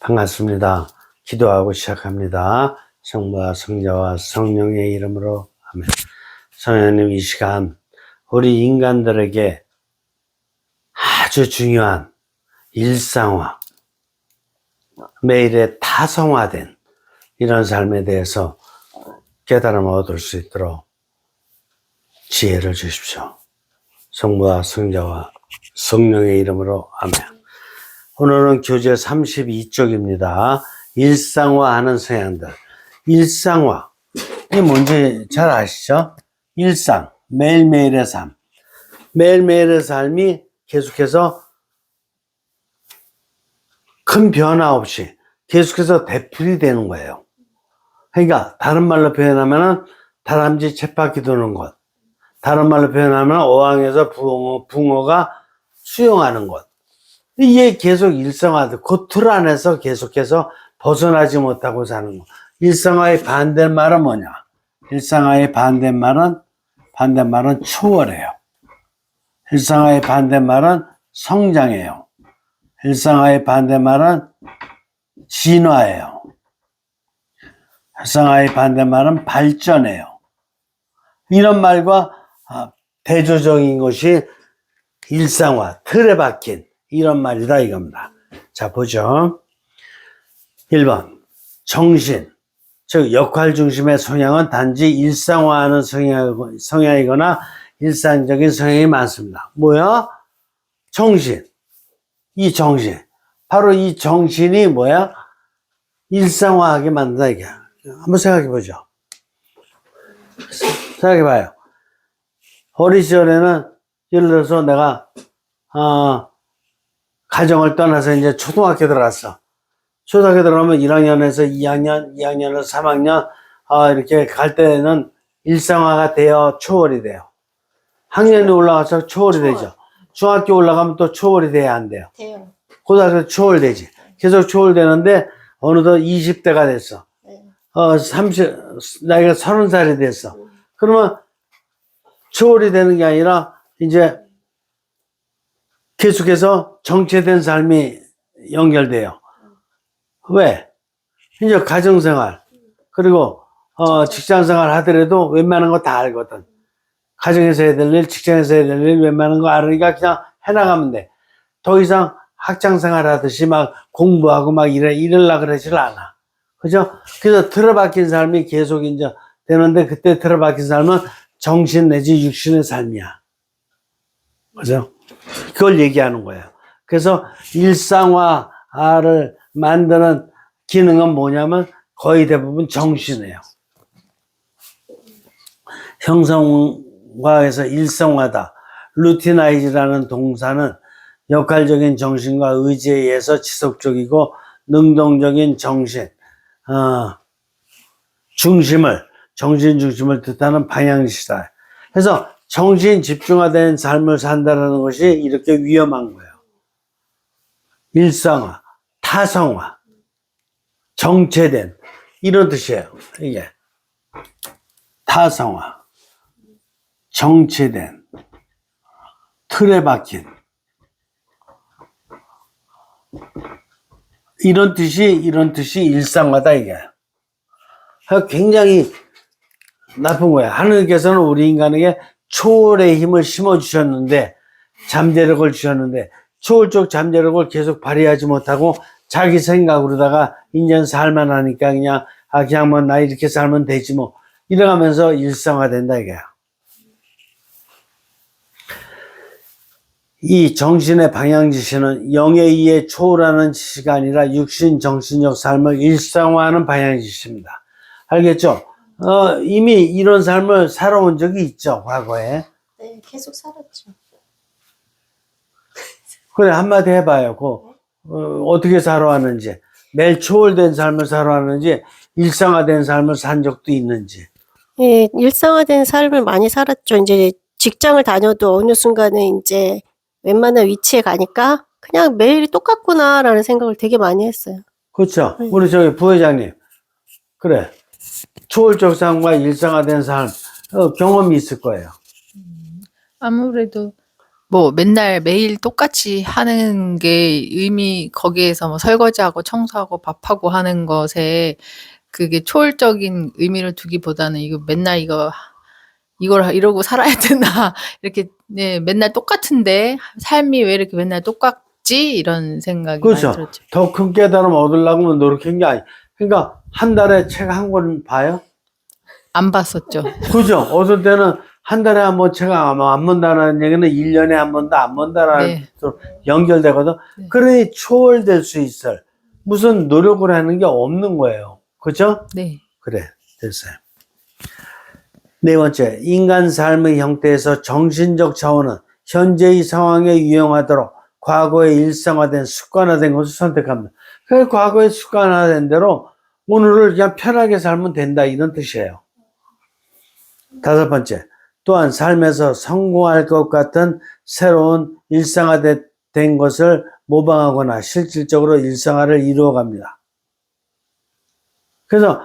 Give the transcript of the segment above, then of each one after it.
반갑습니다. 기도하고 시작합니다. 성부와 성자와 성령의 이름으로 아멘. 성령님, 이 시간 우리 인간들에게 아주 중요한 일상화, 매일의 타성화된 이런 삶에 대해서 깨달음을 얻을 수 있도록 지혜를 주십시오. 성부와 성자와 성령의 이름으로 아멘. 오늘은 교재 32쪽입니다. 일상화하는 성향들. 일상화. 이게 뭔지 잘 아시죠? 일상. 매일매일의 삶. 매일매일의 삶이 계속해서 큰 변화 없이 계속해서 되풀이 되는 거예요. 그러니까 다른 말로 표현하면 다람쥐 쳇바퀴 도는 것. 다른 말로 표현하면 어항에서 붕어가 수영하는 것. 이게 계속 일상화돼. 그 틀 안에서 계속해서 벗어나지 못하고 사는 거. 일상화의 반대말은 뭐냐? 일상화의 반대말은 초월이에요. 일상화의 반대말은 성장이에요. 일상화의 반대말은 진화예요. 일상화의 반대말은 발전이에요. 이런 말과 대조적인 것이 일상화, 틀에 박힌 이런 말이다 이겁니다. 자, 보죠. 1번 정신, 즉 역할 중심의 성향은 단지 일상화하는 성향이거나 일상적인 성향이 많습니다. 뭐야? 정신. 이 정신. 바로 이 정신이 뭐야? 일상화하게 만든다 이게. 한번 생각해 보죠. 생각해 봐요. 어린 시절에는 예를 들어서 내가 가정을 떠나서 이제 초등학교 들어갔어. 초등학교 들어가면 1학년에서 2학년, 2학년에서 3학년, 이렇게 갈 때는 일상화가 되어 초월이 돼요. 학년이 올라가서 초월이 되죠. 중학교 올라가면 또 초월이 돼야 안 돼요. 고등학교 초월되지. 계속 초월되는데, 어느덧 20대가 됐어. 나이가 30살이 됐어. 그러면 초월이 되는 게 아니라, 이제, 계속해서 정체된 삶이 연결돼요. 왜? 이제 가정생활, 그리고, 직장생활 하더라도 웬만한 거 다 알거든. 가정에서 해야 될 일, 직장에서 해야 될 일, 웬만한 거 알으니까 그냥 해나가면 돼. 더 이상 학창생활 하듯이 막 공부하고 막 이럴라 그러질 않아. 그죠? 그래서 틀어박힌 삶이 계속 이제 되는데, 그때 틀어박힌 삶은 정신 내지 육신의 삶이야. 그죠? 그걸 얘기하는 거예요. 그래서 일상화를 만드는 기능은 뭐냐면 거의 대부분 정신이에요. 형성화에서 일상화다. 루티나이즈라는 동사는 역할적인 정신과 의지에 의해서 지속적이고 능동적인 정신 중심을 뜻하는 방향지시다. 그래서 정신 집중화된 삶을 산다는 것이 이렇게 위험한 거예요. 일상화, 타성화, 정체된 이런 뜻이에요. 이게 타성화, 정체된, 틀에 박힌 이런 뜻이 일상화다 이게. 굉장히 나쁜 거야. 하느님께서는 우리 인간에게 초월의 힘을 심어주셨는데, 잠재력을 주셨는데, 초월적 잠재력을 계속 발휘하지 못하고 자기 생각으로다가 인연 살만 하니까 그냥 뭐 나 이렇게 살면 되지 뭐 이래가면서 일상화된다 이거야. 이 정신의 방향지시는 영에 의해 초월하는 지시가 아니라 육신 정신적 삶을 일상화하는 방향지시입니다. 알겠죠? 이미 이런 삶을 살아온 적이 있죠, 과거에. 네, 계속 살았죠. 그래, 한마디 해봐요. 어떻게 살아왔는지, 매일 초월된 삶을 살아왔는지, 일상화된 삶을 산 적도 있는지. 예, 일상화된 삶을 많이 살았죠. 이제 직장을 다녀도 어느 순간에 이제 웬만한 위치에 가니까 그냥 매일이 똑같구나라는 생각을 되게 많이 했어요. 그렇죠. 우리 저기 부회장님. 그래. 초월적 삶과 일상화된 삶, 경험이 있을 거예요. 아무래도 뭐 맨날 매일 똑같이 하는 게 거기에서 뭐 설거지하고 청소하고 밥하고 하는 것에 그게 초월적인 의미를 두기보다는 이거 맨날 이걸 이러고 살아야 되나 이렇게 네, 맨날 똑같은데 삶이 왜 이렇게 맨날 똑같지? 이런 생각이 많이 그렇죠. 들었죠. 더 큰 깨달음 얻으려고 노력한 게 아니. 그러니까 한 달에 책 한 권 봐요? 안 봤었죠. 그죠? 어떤 때는 한 달에 한 번 책 안 본다는 얘기는 1년에 한 번도 안 본다라는 네. 뜻으로 연결되거든. 네. 그러니 초월될 수 있을 무슨 노력을 하는 게 없는 거예요. 그죠? 네. 그래, 됐어요. 네 번째, 인간 삶의 형태에서 정신적 차원은 현재의 상황에 유용하도록 과거에 일상화된 습관화된 것을 선택합니다. 그래서 과거에 습관화된 대로 오늘을 그냥 편하게 살면 된다 이런 뜻이에요. 다섯 번째, 또한 삶에서 성공할 것 같은 새로운 일상화된 것을 모방하거나 실질적으로 일상화를 이루어갑니다. 그래서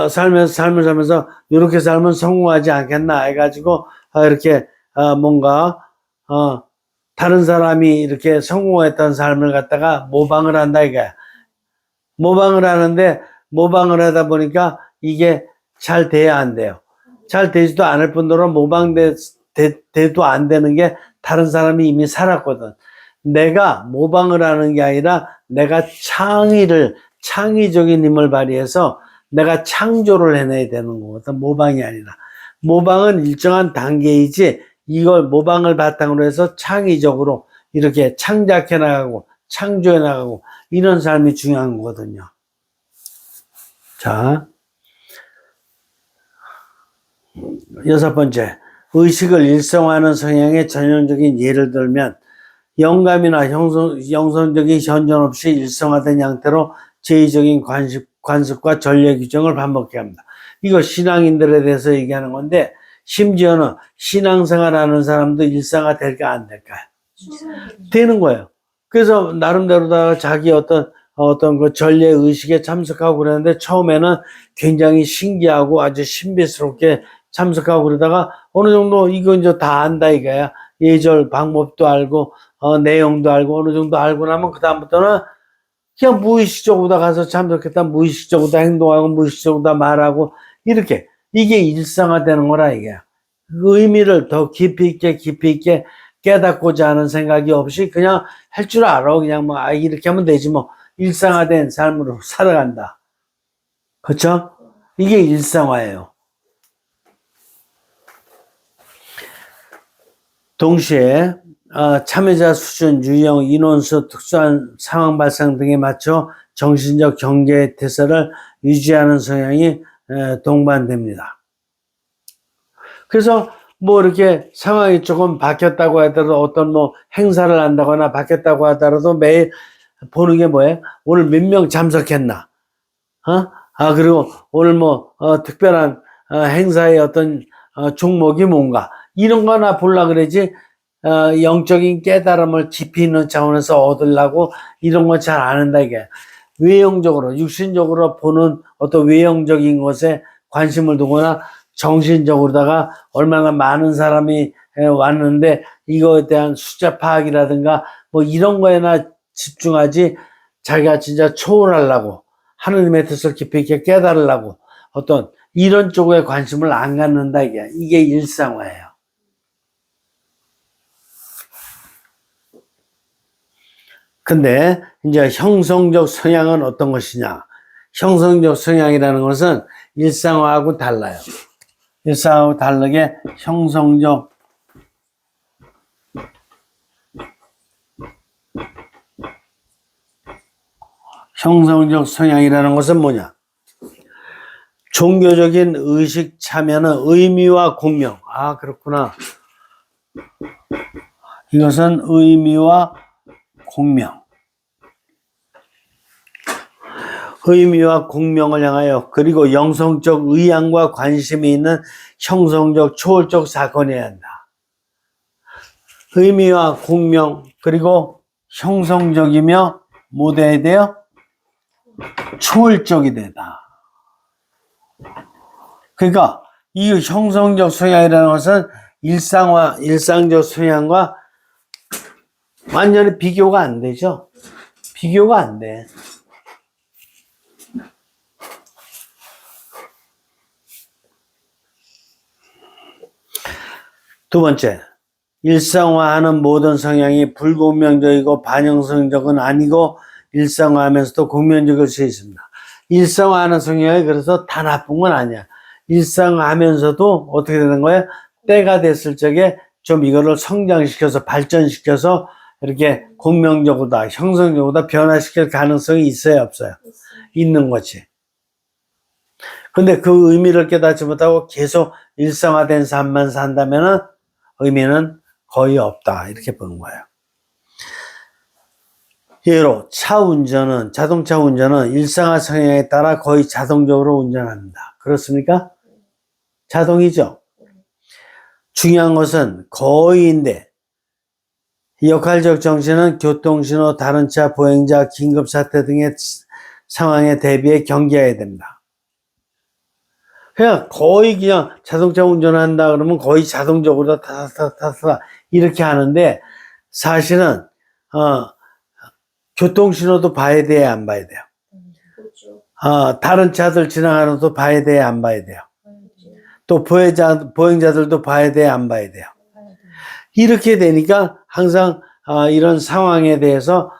삶을 살면서 이렇게 살면 성공하지 않겠나 해가지고 이렇게 뭔가 다른 사람이 이렇게 성공했던 삶을 갖다가 모방을 한다 이거야. 모방을 하는데 모방을 하다 보니까 이게 잘 돼야 안 돼요. 잘 되지도 않을 뿐더러 모방돼도 안 되는 게 다른 사람이 이미 살았거든. 내가 모방을 하는 게 아니라 내가 창의적인 힘을 발휘해서 내가 창조를 해내야 되는 거거든. 모방이 아니라. 모방은 일정한 단계이지 이걸 모방을 바탕으로 해서 창의적으로 이렇게 창작해 나가고 창조해 나가고 이런 삶이 중요한 거거든요. 자, 여섯 번째, 의식을 일성화하는 성향의 전형적인 예를 들면 영감이나 영성적인 현존 없이 일성화된 형태로 제의적인 관습과 전례 규정을 반복해야 합니다. 이거 신앙인들에 대해서 얘기하는 건데 심지어는 신앙생활하는 사람도 일상화 될까 안 될까요? 되는 거예요. 그래서 나름대로 다 자기 어떤 그 전례 의식에 참석하고 그러는데 처음에는 굉장히 신기하고 아주 신비스럽게 참석하고 그러다가 어느 정도 이거 이제 다 안다 이거야. 예절 방법도 알고 내용도 알고 어느 정도 알고 나면 그 다음부터는 그냥 무의식적으로 다 가서 참석했다 무의식적으로 다 행동하고 무의식적으로 다 말하고 이렇게 이게 일상화되는 거라 이게. 그 의미를 더 깊이 있게 깨닫고자 하는 생각이 없이 그냥 할 줄 알아. 그냥 뭐 이렇게 하면 되지 뭐 일상화된 삶으로 살아간다. 그렇죠? 이게 일상화예요. 동시에 참여자 수준, 유형, 인원수, 특수한 상황 발생 등에 맞춰 정신적 경계 태세를 유지하는 성향이 동반됩니다. 그래서 뭐 이렇게 상황이 조금 바뀌었다고 하더라도 어떤 뭐 행사를 한다거나 바뀌었다고 하더라도 매일 보는 게 뭐예요? 오늘 몇 명 참석했나? 그리고 오늘 뭐 특별한 행사의 어떤 종목이 뭔가 이런 거나 보려 그러지 영적인 깨달음을 깊이 있는 차원에서 얻으려고 이런 건 잘 안 한다 이게. 외형적으로 육신적으로 보는 어떤 외형적인 것에 관심을 두거나 정신적으로다가 얼마나 많은 사람이 왔는데 이거에 대한 숫자 파악이라든가 뭐 이런 거에나 집중하지 자기가 진짜 초월하려고 하느님의 뜻을 깊이 있게 깨달으려고 어떤 이런 쪽에 관심을 안 갖는다 이게 일상화예요. 근데 이제 형성적 성향은 어떤 것이냐? 형성적 성향이라는 것은 일상화하고 달라요. 일상화하고 다르게 형성적 성향이라는 것은 뭐냐? 종교적인 의식 참여는 의미와 공명. 그렇구나. 이것은 의미와 공명. 의미와 공명을 향하여 그리고 영성적 의향과 관심이 있는 형성적 초월적 사건이어야 한다. 의미와 공명 그리고 형성적이며 뭐 돼야 돼요? 초월적이 되다. 그러니까 이 형성적 성향이라는 것은 일상적 성향과 완전히 비교가 안 되죠? 비교가 안 돼. 두 번째, 일상화하는 모든 성향이 불공명적이고 반영성적은 아니고 일상화하면서도 공명적일 수 있습니다. 일상화하는 성향이 그래서 다 나쁜 건 아니야. 일상화하면서도 어떻게 되는 거야? 때가 됐을 적에 좀 이거를 성장시켜서 발전시켜서 이렇게 공명적으로다, 형성적으로다 변화시킬 가능성이 있어요, 없어요? 있는 거지. 근데 그 의미를 깨닫지 못하고 계속 일상화된 삶만 산다면은 의미는 거의 없다. 이렇게 보는 거예요. 예로 자동차 운전은 일상화 성향에 따라 거의 자동적으로 운전합니다. 그렇습니까? 자동이죠. 중요한 것은 거의인데 역할적 정신은 교통신호, 다른 차, 보행자, 긴급사태 등의 상황에 대비해 경계해야 됩니다. 그냥 거의 그냥 자동차 운전한다 그러면 거의 자동적으로 타타타타 이렇게 하는데 사실은 교통신호도 봐야 돼요, 안 봐야 돼요? 다른 차들 지나가는 것도 봐야 돼요, 안 봐야 돼요? 또 보행자들도 봐야 돼요, 안 봐야 돼요? 이렇게 되니까 항상 이런 상황에 대해서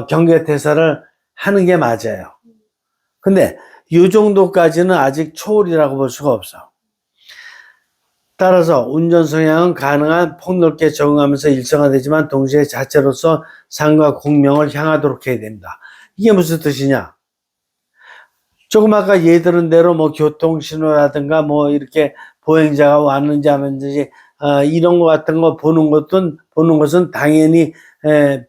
경계대사를 하는 게 맞아요. 근데 이 정도까지는 아직 초월이라고 볼 수가 없어. 따라서 운전 성향은 가능한 폭넓게 적응하면서 일상화되지만 동시에 자체로서 삶과 공명을 향하도록 해야 됩니다. 이게 무슨 뜻이냐? 조금 아까 예를 들은 대로 뭐 교통신호라든가 뭐 이렇게 보행자가 왔는지 안 왔는지 이런 거 같은 거 보는 것은 당연히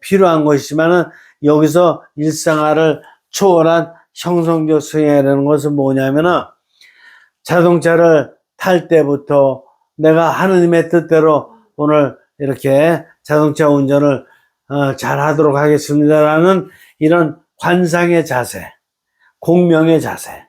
필요한 것이지만은 여기서 일상화를 초월한 형성적 성향이라는 것은 뭐냐면은 자동차를 탈 때부터 내가 하느님의 뜻대로 오늘 이렇게 자동차 운전을 잘 하도록 하겠습니다라는 이런 관상의 자세, 공명의 자세를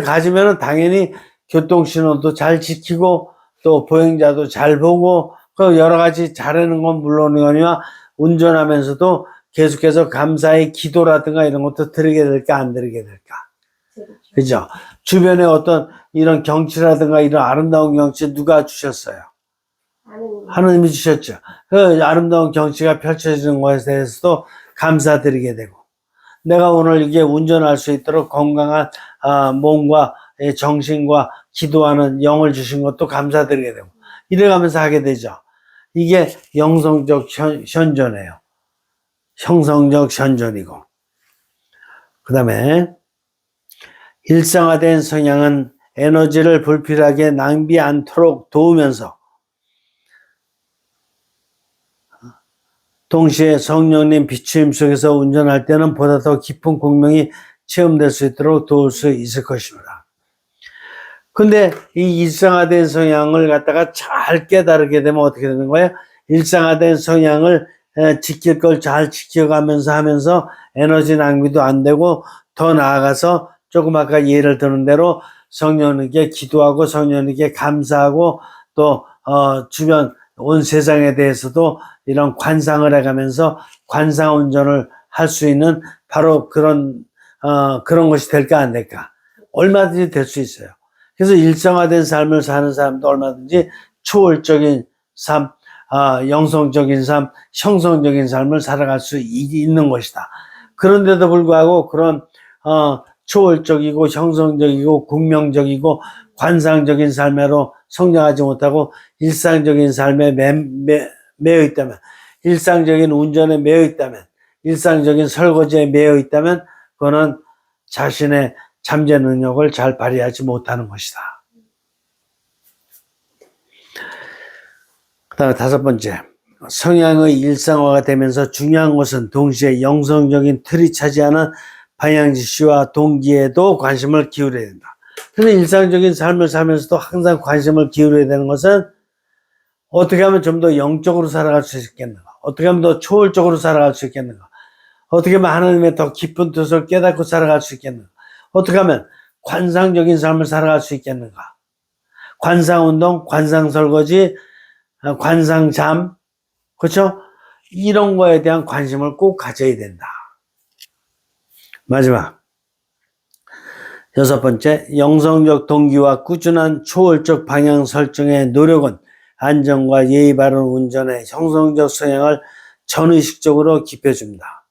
가지면은 당연히 교통신호도 잘 지키고 또 보행자도 잘 보고 그 여러 가지 잘하는 건 물론이거니와 운전하면서도 계속해서 감사의 기도라든가 이런 것도 드리게 될까 안 드리게 될까? 그죠? 주변에 어떤 이런 경치라든가 이런 아름다운 경치 누가 주셨어요? 하느님이 주셨죠. 그 아름다운 경치가 펼쳐지는 것에 대해서도 감사드리게 되고 내가 오늘 이게 운전할 수 있도록 건강한 몸과 정신과 기도하는 영을 주신 것도 감사드리게 되고 이래가면서 하게 되죠. 이게 영성적 현존이에요. 형성적 현존이고 그 다음에 일상화된 성향은 에너지를 불필요하게 낭비 않도록 도우면서 동시에 성령님 비추임 속에서 운전할 때는 보다 더 깊은 공명이 체험될 수 있도록 도울 수 있을 것입니다. 근데 이 일상화된 성향을 갖다가 잘 깨달게 되면 어떻게 되는 거예요? 일상화된 성향을 지킬 걸 잘 지켜가면서 하면서 에너지 낭비도 안 되고 더 나아가서 조금 아까 예를 드는 대로 성령님께 기도하고 성령님께 감사하고 또 주변 온 세상에 대해서도 이런 관상을 해가면서 관상 운전을 할 수 있는 바로 그런 것이 될까 안 될까? 얼마든지 될 수 있어요. 그래서 일상화된 삶을 사는 사람도 얼마든지 초월적인 삶, 영성적인 삶, 형성적인 삶을 살아갈 수 있는 것이다. 그런데도 불구하고 그런 초월적이고 형성적이고 공명적이고 관상적인 삶으로 성장하지 못하고 일상적인 삶에 매여 있다면, 일상적인 운전에 매여 있다면, 일상적인 설거지에 매여 있다면 그거는 자신의 잠재 능력을 잘 발휘하지 못하는 것이다. 그 다음에 다섯 번째, 성향의 일상화가 되면서 중요한 것은 동시에 영성적인 틀이 차지하는 방향지시와 동기에도 관심을 기울여야 된다. 그래서 일상적인 삶을 살면서도 항상 관심을 기울여야 되는 것은 어떻게 하면 좀 더 영적으로 살아갈 수 있겠는가? 어떻게 하면 더 초월적으로 살아갈 수 있겠는가? 어떻게 하면 하나님의 더 깊은 뜻을 깨닫고 살아갈 수 있겠는가? 어떻게 하면 관상적인 삶을 살아갈 수 있겠는가? 관상운동, 관상설거지, 관상잠, 그렇죠? 이런 거에 대한 관심을 꼭 가져야 된다. 마지막 6번째, 영성적 동기와 꾸준한 초월적 방향 설정의 노력은 안전과 예의 바른 운전의 형성적 성향을 전의식적으로 깊여줍니다.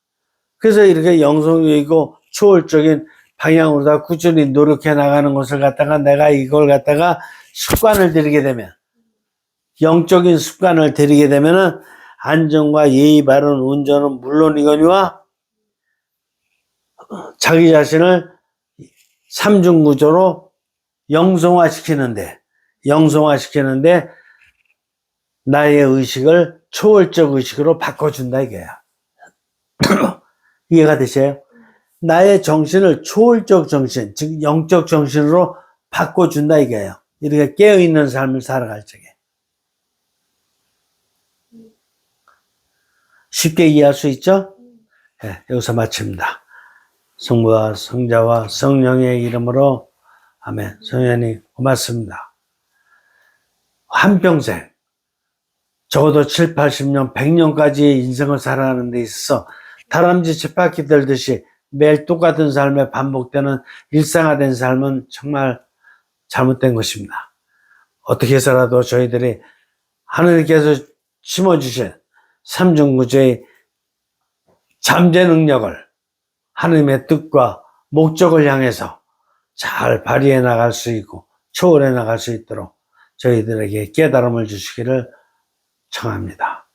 그래서 이렇게 영성적이고 초월적인 방향으로 다 꾸준히 노력해 나가는 것을 갖다가 내가 이걸 갖다가 습관을 들이게 되면, 영적인 습관을 들이게 되면은 안전과 예의 바른 운전은 물론이거니와 자기 자신을 삼중구조로 영성화시키는데 나의 의식을 초월적 의식으로 바꿔준다 이거야. 이해가 되세요? 나의 정신을 초월적 정신, 즉 영적 정신으로 바꿔준다 이거예요. 이렇게 깨어있는 삶을 살아갈 적에. 쉽게 이해할 수 있죠? 네, 여기서 마칩니다. 성부와 성자와 성령의 이름으로 아멘. 성령님 고맙습니다. 한평생 적어도 7, 80년, 100년까지의 인생을 살아가는 데 있어서 다람쥐 쳇바퀴 들듯이 매일 똑같은 삶에 반복되는 일상화된 삶은 정말 잘못된 것입니다. 어떻게 해서라도 저희들이 하느님께서 심어주신 삼중구조의 잠재 능력을 하느님의 뜻과 목적을 향해서 잘 발휘해 나갈 수 있고 초월해 나갈 수 있도록 저희들에게 깨달음을 주시기를 청합니다.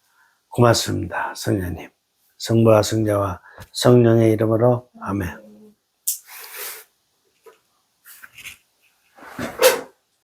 고맙습니다. 성령님, 성부와 성자와 성령의 이름으로 아멘.